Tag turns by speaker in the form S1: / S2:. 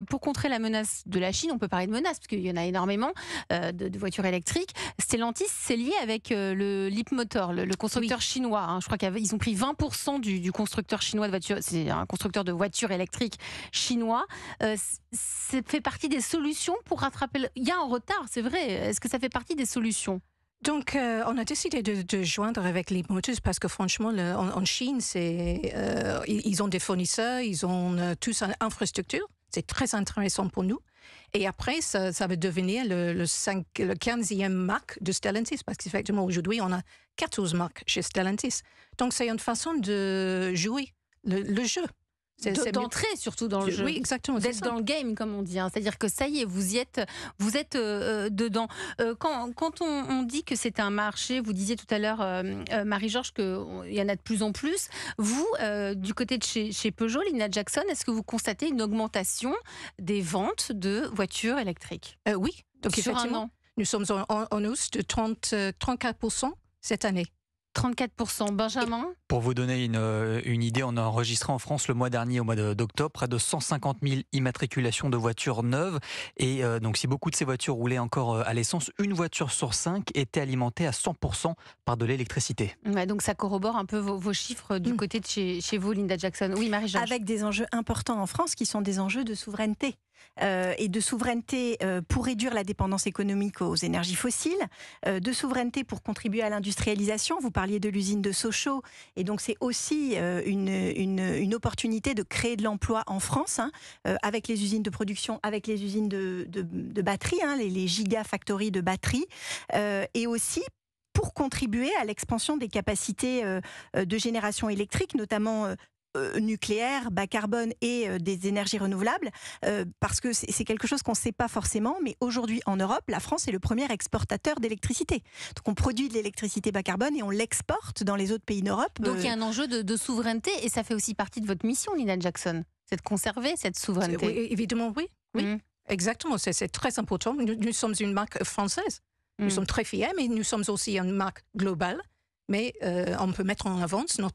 S1: pour contrer la menace de la Chine, on peut parler de menace, parce qu'il y en a énormément de voitures électriques. Stellantis, c'est lié avec le Leapmotor, le constructeur chinois. Hein. Je crois qu'ils ont pris 20% du constructeur chinois de voitures. C'est un constructeur de voitures électriques chinois. Ça fait partie des solutions pour rattraper. Il y a un retard, c'est vrai. Est-ce que ça fait partie des solutions?
S2: Donc, on a décidé de joindre avec les Motors parce que franchement, en Chine, ils ont des fournisseurs, ils ont tous une infrastructure. C'est très intéressant pour nous. Et après, ça va devenir le 15e marque de Stellantis parce qu'effectivement, aujourd'hui, on a 14 marques chez Stellantis. Donc, c'est une façon de jouer le jeu.
S1: D'entrer surtout dans le jeu.
S2: Oui, exactement.
S1: D'être dans le game, comme on dit. Hein. C'est-à-dire que ça y est, vous êtes dedans. Quand on dit que c'est un marché, vous disiez tout à l'heure, Marie-Georges, qu'il y en a de plus en plus. Vous, du côté de chez Peugeot, Lina Jackson, est-ce que vous constatez une augmentation des ventes de voitures électriques?
S2: Oui. Donc,
S1: sur
S2: effectivement,
S1: un an.
S2: Nous sommes en hausse de 34% cette année.
S1: 34%. Benjamin?
S3: Pour vous donner une idée, on a enregistré en France le mois dernier, au mois d'octobre, près de 150 000 immatriculations de voitures neuves. Et donc, si beaucoup de ces voitures roulaient encore à l'essence, une voiture sur 5 était alimentée à 100% par de l'électricité.
S1: Ouais, donc, ça corrobore un peu vos chiffres du côté de chez vous, Linda Jackson. Oui, Marie-Georges.
S4: Avec des enjeux importants en France qui sont des enjeux de souveraineté. Et de souveraineté pour réduire la dépendance économique aux énergies fossiles, de souveraineté pour contribuer à l'industrialisation. Vous parliez de l'usine de Sochaux, et donc c'est aussi une opportunité de créer de l'emploi en France, avec les usines de production, avec les usines de batteries, les gigafactories de batteries, et aussi pour contribuer à l'expansion des capacités de génération électrique, notamment nucléaire, bas carbone et des énergies renouvelables, parce que c'est quelque chose qu'on ne sait pas forcément, mais aujourd'hui en Europe, la France est le premier exportateur d'électricité. Donc on produit de l'électricité bas carbone et on l'exporte dans les autres pays d'Europe.
S1: Donc il y a un enjeu de souveraineté, et ça fait aussi partie de votre mission, Lina Jackson, c'est de conserver cette souveraineté.
S2: Oui, évidemment, oui. Exactement, c'est très important. Nous sommes une marque française. Nous sommes très fiers, mais nous sommes aussi une marque globale. Mais on peut mettre en avant notre